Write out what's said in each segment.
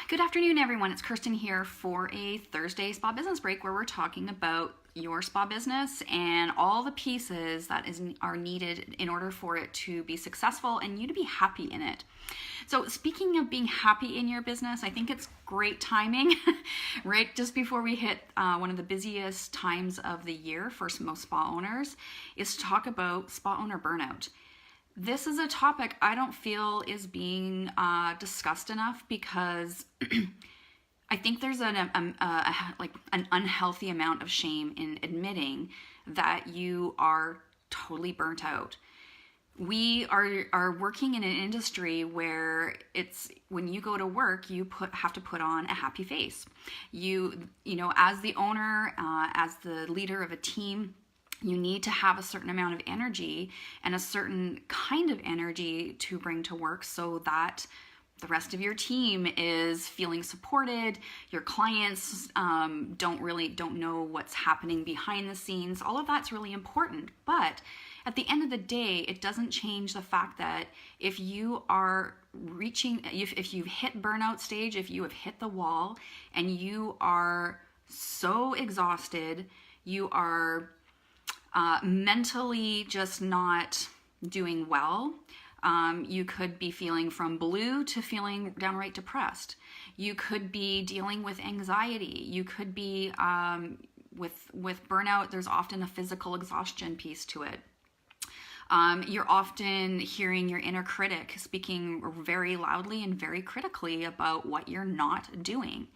Good afternoon, everyone. It's Kirsten here for a Thursday spa business break where we're talking about your spa business and all the pieces that are needed in order for it to be successful and you to be happy in it. So speaking of being happy in your business, I think it's great timing, right? Just before we hit one of the busiest times of the year for most spa owners is to talk about spa owner burnout. This is a topic I don't feel is being discussed enough because I think there's an unhealthy amount of shame in admitting that you are totally burnt out. We are working in an industry where it's when you go to work, you have to put on a happy face. You know, as the owner, as the leader of a team, you need to have a certain amount of energy and a certain kind of energy to bring to work so that the rest of your team is feeling supported. Your clients don't know what's happening behind the scenes. All of that's really important. But at the end of the day, it doesn't change the fact that if you are if you've hit burnout stage, if you have hit the wall and you are so exhausted, you are mentally just not doing well. You could be feeling from blue to feeling downright depressed. You could be dealing with anxiety. You could be with burnout. There's often a physical exhaustion piece to it. You're often hearing your inner critic speaking very loudly and very critically about what you're not doing.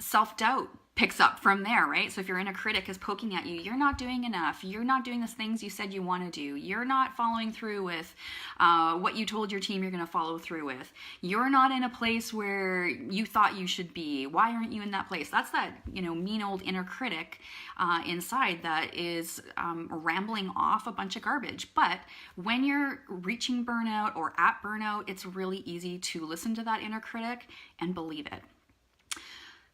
Self-doubt picks up from there, right? So if your inner critic is poking at you, you're not doing enough. You're not doing the things you said you want to do. You're not following through with what you told your team you're going to follow through with. You're not in a place where you thought you should be. Why aren't you in that place? That's that, mean old inner critic inside that is rambling off a bunch of garbage. But when you're reaching burnout or at burnout, it's really easy to listen to that inner critic and believe it.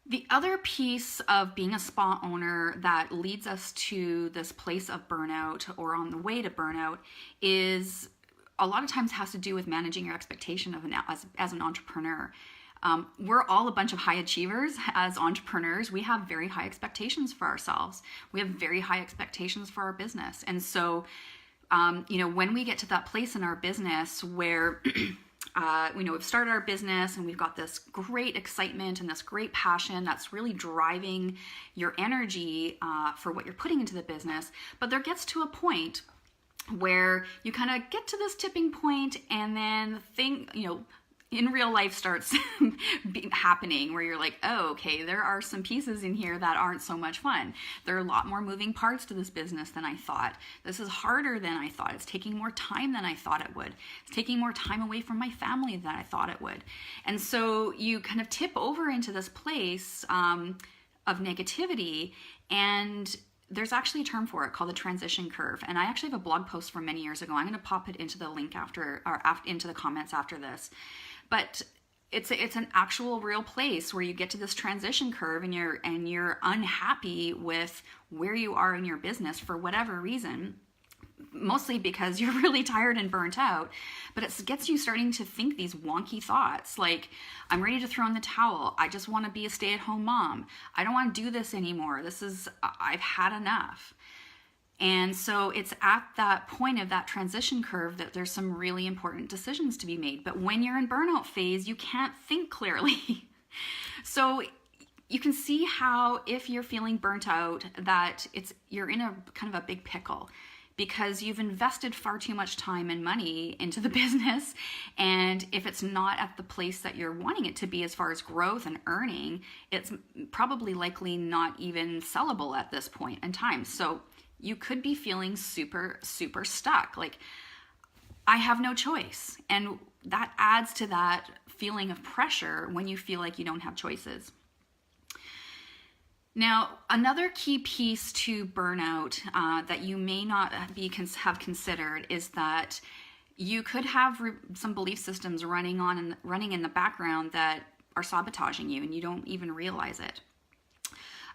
The other piece of being a spa owner that leads us to this place of burnout or on the way to burnout is a lot of times has to do with managing your expectation of as an entrepreneur. We're all a bunch of high achievers as entrepreneurs. We have very high expectations for ourselves. We have very high expectations for our business. And so, when we get to that place in our business where we've started our business and we've got this great excitement and this great passion that's really driving your energy for what you're putting into the business. But there gets to a point where you kind of get to this tipping point and then the thing, in real life starts happening where you're like, oh, okay, there are some pieces in here that aren't so much fun. There are a lot more moving parts to this business than I thought. This is harder than I thought. It's taking more time than I thought it would. It's taking more time away from my family than I thought it would. And so you kind of tip over into this place of negativity, and there's actually a term for it called the transition curve. And I actually have a blog post from many years ago. I'm going to pop it into the link into the comments after this. But it's an actual real place where you get to this transition curve and you're unhappy with where you are in your business for whatever reason, mostly because you're really tired and burnt out. But it gets you starting to think these wonky thoughts like, I'm ready to throw in the towel. I just want to be a stay-at-home mom. I don't want to do this anymore. I've had enough. And so it's at that point of that transition curve that there's some really important decisions to be made. But when you're in burnout phase, you can't think clearly. So you can see how if you're feeling burnt out, that you're in a kind of a big pickle because you've invested far too much time and money into the business. And if it's not at the place that you're wanting it to be as far as growth and earning, it's probably likely not even sellable at this point in time. So you could be feeling super, super stuck. Like, I have no choice. And that adds to that feeling of pressure when you feel like you don't have choices. Now, another key piece to burnout that you may not have considered is that you could have some belief systems running in the background that are sabotaging you and you don't even realize it.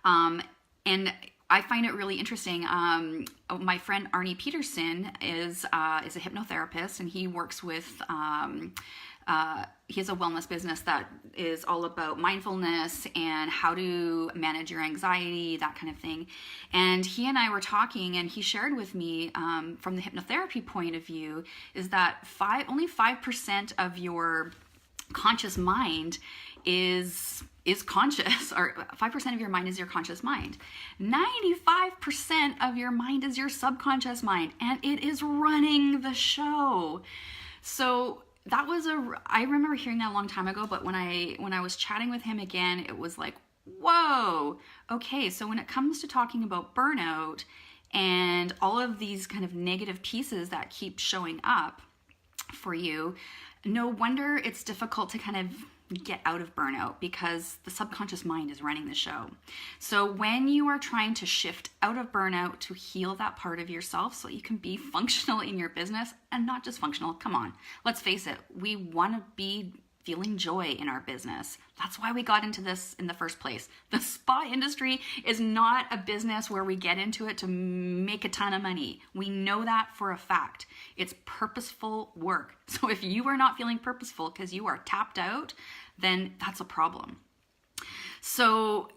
And I find it really interesting. My friend Arnie Peterson is a hypnotherapist, and he works with he has a wellness business that is all about mindfulness and how to manage your anxiety, that kind of thing. And he and I were talking, and he shared with me from the hypnotherapy point of view is that only 5% of your conscious mind is conscious, or 5% of your mind is your conscious mind. 95% of your mind is your subconscious mind, and it is running the show. So that was I remember hearing that a long time ago, but when I was chatting with him again, it was like, whoa, okay, so when it comes to talking about burnout and all of these kind of negative pieces that keep showing up for you, no wonder it's difficult to kind of get out of burnout, because the subconscious mind is running the show. So when you are trying to shift out of burnout to heal that part of yourself so you can be functional in your business, and not just functional, come on, let's face it, we want to be feeling joy in our business. That's why we got into this in the first place. The spa industry is not a business where we get into it to make a ton of money. We know that for a fact. It's purposeful work. So if you are not feeling purposeful because you are tapped out, then that's a problem. So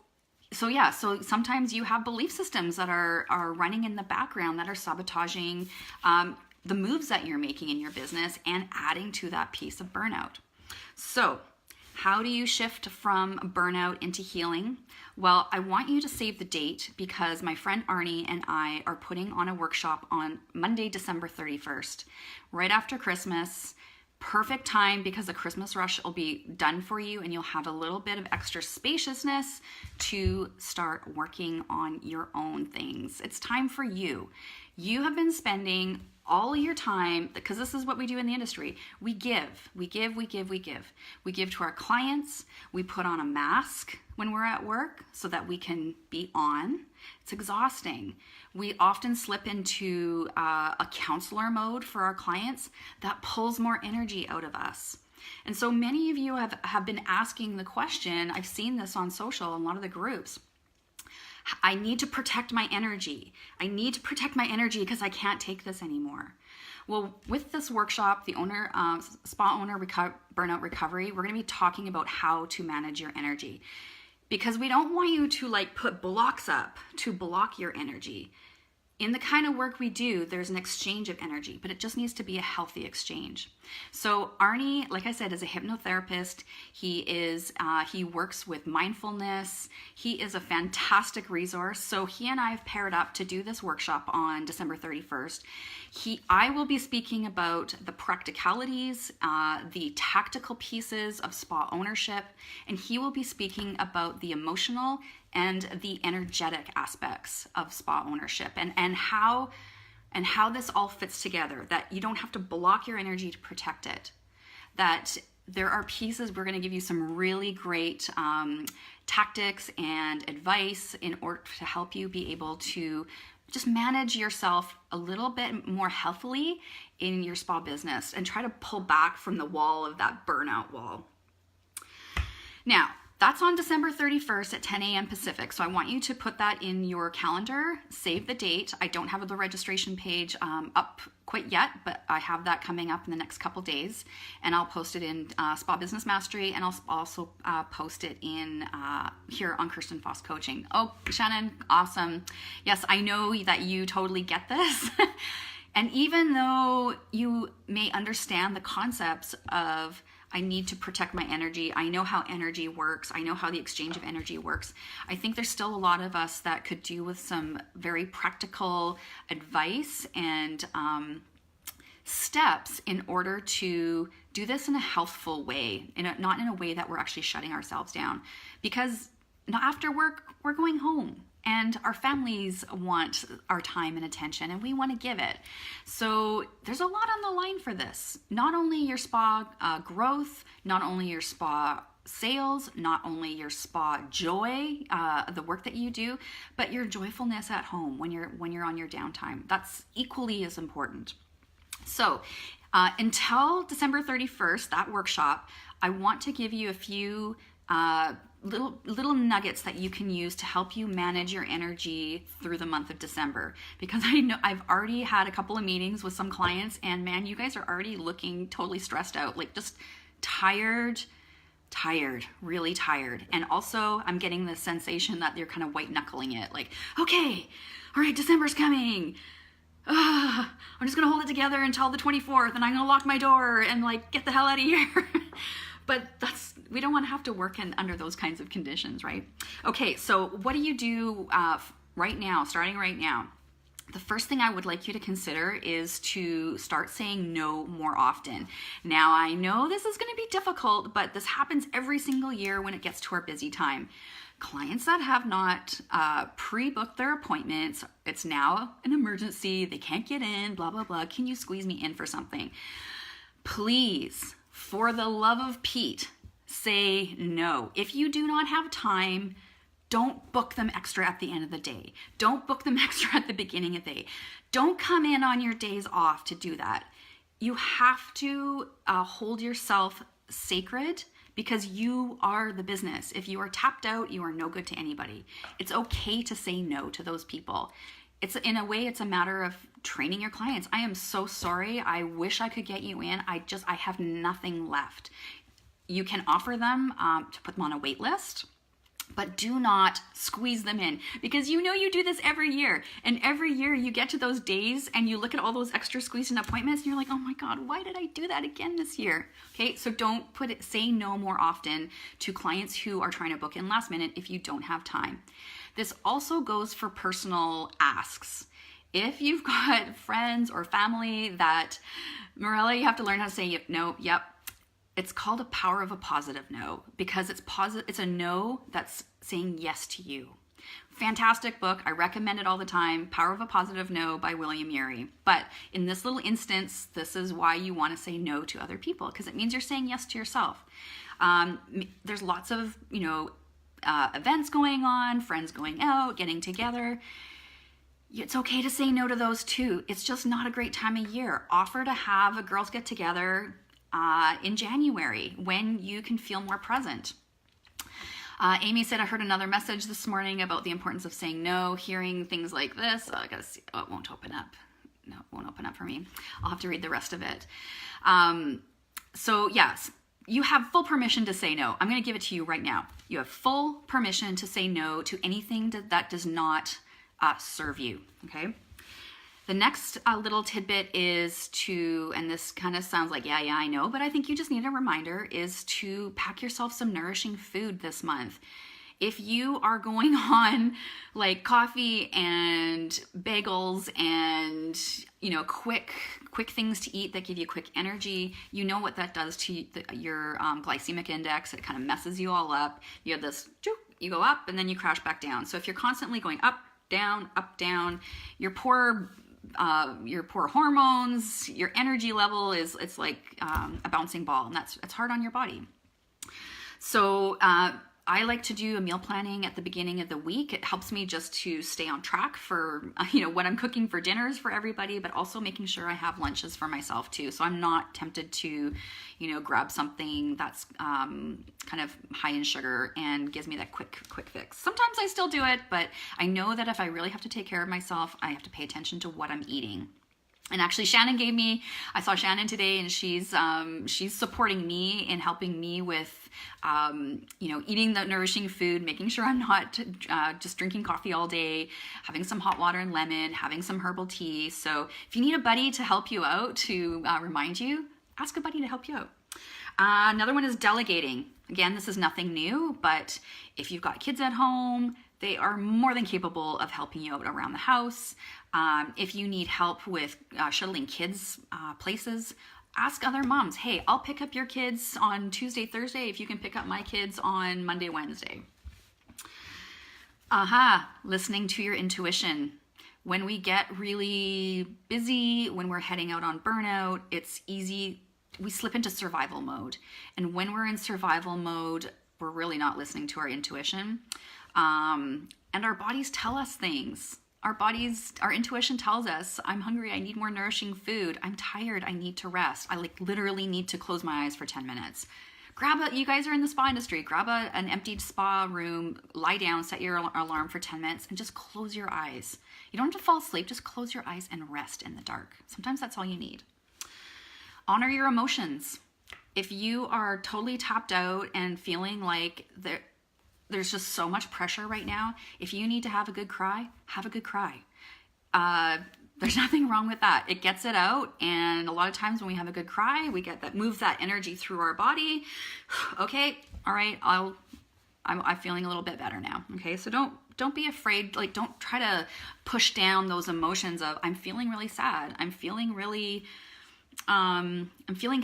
sometimes you have belief systems that are running in the background that are sabotaging the moves that you're making in your business and adding to that piece of burnout. So how do you shift from burnout into healing? Well, I want you to save the date, because my friend Arnie and I are putting on a workshop on Monday, December 31st, right after Christmas. Perfect time, because the Christmas rush will be done for you and you'll have a little bit of extra spaciousness to start working on your own things. It's time for you. You have been spending all your time, because this is what we do in the industry. We give. We give to our clients. We put on a mask when we're at work so that we can be on. It's exhausting. We often slip into a counselor mode for our clients that pulls more energy out of us. And so many of you have been asking the question, I've seen this on social in a lot of the groups, I need to protect my energy. I need to protect my energy because I can't take this anymore. Well, with this workshop, the spa owner burnout recovery, we're going to be talking about how to manage your energy, because we don't want you to put blocks up to block your energy. In the kind of work we do, there's an exchange of energy, but it just needs to be a healthy exchange. So Arnie, like I said, is a hypnotherapist. He works with mindfulness. He is a fantastic resource. So he and I have paired up to do this workshop on December 31st. I will be speaking about the practicalities, the tactical pieces of spa ownership, and he will be speaking about the emotional and the energetic aspects of spa ownership, and how this all fits together, that you don't have to block your energy to protect it, that there are pieces. We're going to give you some really great tactics and advice in order to help you be able to just manage yourself a little bit more healthily in your spa business and try to pull back from the wall of that burnout wall. Now, that's on December 31st at 10 a.m. Pacific. So I want you to put that in your calendar, save the date. I don't have the registration page up quite yet, but I have that coming up in the next couple days. And I'll post it in Spa Business Mastery, and I'll also post it in here on Kirsten Foss Coaching. Oh, Shannon, awesome. Yes, I know that you totally get this. And even though you may understand the concepts of I need to protect my energy, I know how energy works, I know how the exchange of energy works, I think there's still a lot of us that could do with some very practical advice and steps in order to do this in a healthful way, not in a way that we're actually shutting ourselves down. Because after work, we're going home. And our families want our time and attention, and we want to give it. So there's a lot on the line for this. Not only your spa growth, not only your spa sales, not only your spa joy, the work that you do, but your joyfulness at home when you're on your downtime. That's equally as important. So until December 31st, that workshop, I want to give you a few little nuggets that you can use to help you manage your energy through the month of December, because I know I've already had a couple of meetings with some clients, and man, you guys are already looking totally stressed out, like just tired, really tired. And also I'm getting the sensation that they're kind of white knuckling it. Like, okay, all right, December's coming. I'm just gonna hold it together until the 24th and I'm gonna lock my door and like get the hell out of here. But we don't want to have to work under those kinds of conditions, right? Okay, so what do you do right now, starting right now? The first thing I would like you to consider is to start saying no more often. Now, I know this is going to be difficult, but this happens every single year when it gets to our busy time. Clients that have not pre-booked their appointments, it's now an emergency, they can't get in, blah, blah, blah. Can you squeeze me in for something? Please, for the love of Pete, say no. If you do not have time, don't book them extra at the end of the day. Don't book them extra at the beginning of the day. Don't come in on your days off to do that. You have to hold yourself sacred because you are the business. If you are tapped out, you are no good to anybody. It's okay to say no to those people. In a way, it's a matter of training your clients. I am so sorry. I wish I could get you in. I have nothing left. You can offer them to put them on a wait list, but do not squeeze them in, because you know you do this every year. And every year you get to those days and you look at all those extra squeezed in appointments and you're like, oh my God, why did I do that again this year? Okay, so don't say no more often to clients who are trying to book in last minute if you don't have time. This also goes for personal asks. If you've got friends or family that, Morella, you have to learn how to say no, yep. It's called a power of a positive no, because it's a no that's saying yes to you. Fantastic book. I recommend it all the time. Power of a Positive No by William Ury. But in this little instance, this is why you want to say no to other people, because it means you're saying yes to yourself. There's lots of, events going on, friends going out, getting together. It's okay to say no to those too. It's just not a great time of year. Offer to have a girls get together in January when you can feel more present. Amy said, I heard another message this morning about the importance of saying no, hearing things like this. I gotta see. Oh, it won't open up. No, it won't open up for me. I'll have to read the rest of it. So yes, you have full permission to say no. I'm going to give it to you right now. You have full permission to say no to anything that does not serve you. Okay. The next little tidbit is and this kind of sounds like, yeah, I know, but I think you just need a reminder, is to pack yourself some nourishing food this month. If you are going on like coffee and bagels and, quick things to eat that give you quick energy, you know what that does to your glycemic index. It kind of messes you all up. You have this, you go up and then you crash back down. So if you're constantly going up, down, your poor hormones, your energy level it's like a bouncing ball, and it's hard on your body. So I like to do a meal planning at the beginning of the week. It helps me just to stay on track for what I'm cooking for dinners for everybody, but also making sure I have lunches for myself too. So I'm not tempted to grab something that's kind of high in sugar and gives me that quick fix. Sometimes I still do it, but I know that if I really have to take care of myself, I have to pay attention to what I'm eating. And actually I saw Shannon today, and she's supporting me in helping me with, eating the nourishing food, making sure I'm not just drinking coffee all day, having some hot water and lemon, having some herbal tea. So if you need a buddy to help you out, to remind you, ask a buddy to help you out. Another one is delegating. Again, this is nothing new, but if you've got kids at home, they are more than capable of helping you out around the house. If you need help with shuttling kids places, ask other moms, hey, I'll pick up your kids on Tuesday, Thursday, if you can pick up my kids on Monday, Wednesday. Listening to your intuition. When we get really busy, when we're heading out on burnout, it's easy, we slip into survival mode. And when we're in survival mode, we're really not listening to our intuition. And our bodies tell us things. Our intuition tells us, I'm hungry, I need more nourishing food. I'm tired, I need to rest. I literally need to close my eyes for 10 minutes. You guys are in the spa industry, grab an empty spa room, lie down, set your alarm for 10 minutes, and just close your eyes. You don't have to fall asleep, just close your eyes and rest in the dark. Sometimes that's all you need. Honor your emotions. if you are totally tapped out and feeling like there's just so much pressure right now, if you need to have a good cry, have a good cry. There's nothing wrong with that. It gets it out. And a lot of times when we have a good cry, we get that, moves that energy through our body. Okay, all right, I'm feeling a little bit better now. Okay, so don't be afraid. Like, don't try to push down those emotions of, I'm feeling really sad. I'm feeling really, I'm feeling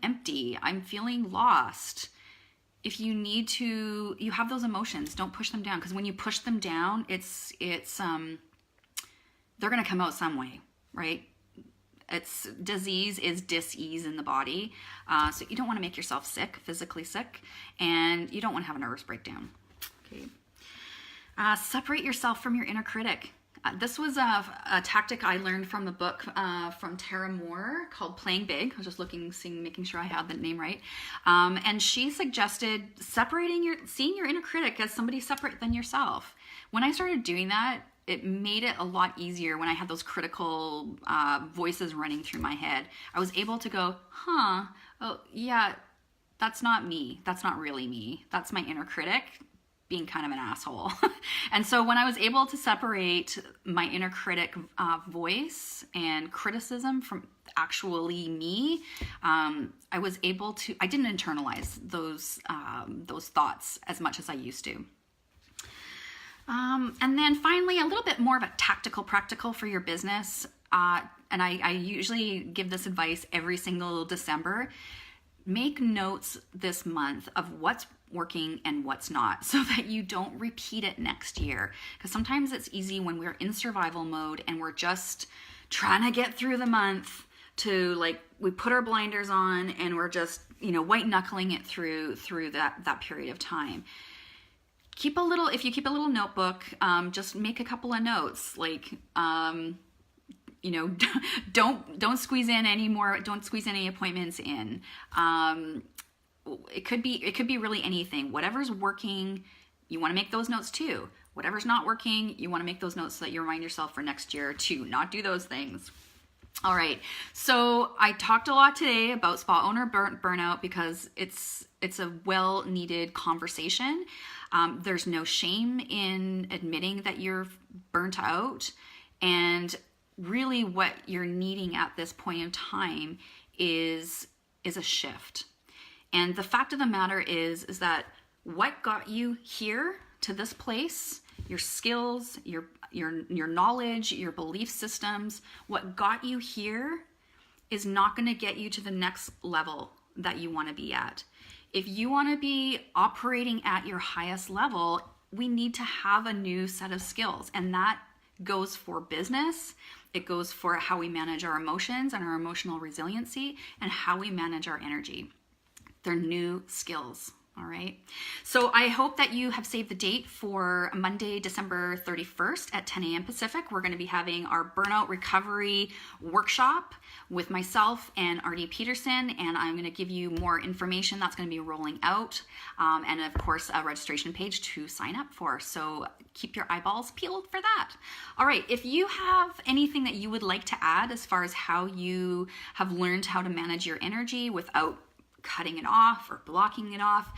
empty. I'm feeling lost. If you need to, you have those emotions, don't push them down. Because when you push them down, they're going to come out some way, right? It's disease is dis-ease in the body. So you don't want to make yourself sick, physically sick, and you don't want to have a nervous breakdown. Okay. Separate yourself from your inner critic. This was a tactic I learned from the book from Tara Moore called Playing Big. I was just making sure I had the name right. And she suggested seeing your inner critic as somebody separate than yourself. When I started doing that, it made it a lot easier when I had those critical voices running through my head. I was able to go, oh yeah, that's not me. That's not really me. That's my inner critic being kind of an asshole. And so when I was able to separate my inner critic voice and criticism from actually me, I was able to, I didn't internalize those thoughts as much as I used to. And then finally, a little bit more of a practical for your business. And I usually give this advice every single December. Make notes this month of what's working and what's not, so that you don't repeat it next year. Because sometimes it's easy when we're in survival mode and we're just trying to get through the month to, like, we put our blinders on and we're just, white knuckling it through that period of time. If you keep a little notebook, just make a couple of notes, like, don't squeeze in any more, don't squeeze any appointments in. It could be really anything. Whatever's working, you want to make those notes too. Whatever's not working, you want to make those notes so that you remind yourself for next year to not do those things. All right. So I talked a lot today about spa owner burnout because it's a well-needed conversation. There's no shame in admitting that you're burnt out, and really what you're needing at this point in time is a shift. And the fact of the matter is that what got you here to this place, your skills, your knowledge, your belief systems, what got you here is not going to get you to the next level that you want to be at. If you want to be operating at your highest level, we need to have a new set of skills. And that goes for business. It goes for how we manage our emotions and our emotional resiliency and how we manage our energy. They're new skills. All right. So I hope that you have saved the date for Monday, December 31st at 10 a.m. Pacific. We're going to be having our burnout recovery workshop with myself and Artie Peterson, and I'm going to give you more information that's going to be rolling out, and of course a registration page to sign up for. So keep your eyeballs peeled for that. All right. If you have anything that you would like to add as far as how you have learned how to manage your energy without cutting it off or blocking it off,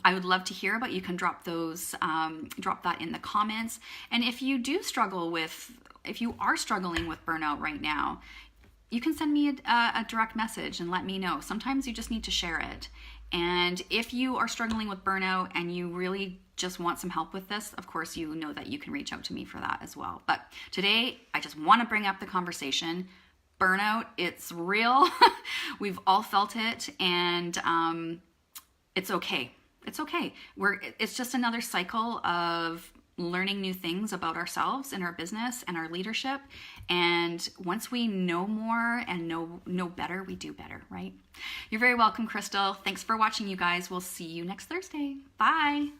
I would love to hear about. You can drop that in the comments. And if you are struggling with burnout right now, you can send me a direct message and let me know. Sometimes you just need to share it. And if you are struggling with burnout and you really just want some help with this, of course, you know that you can reach out to me for that as well. But today, I just want to bring up the conversation. Burnout, it's real. We've all felt it, and it's okay. It's okay. It's just another cycle of learning new things about ourselves and our business and our leadership. And once we know more and know better, we do better, right? You're very welcome, Crystal. Thanks for watching, you guys. We'll see you next Thursday. Bye.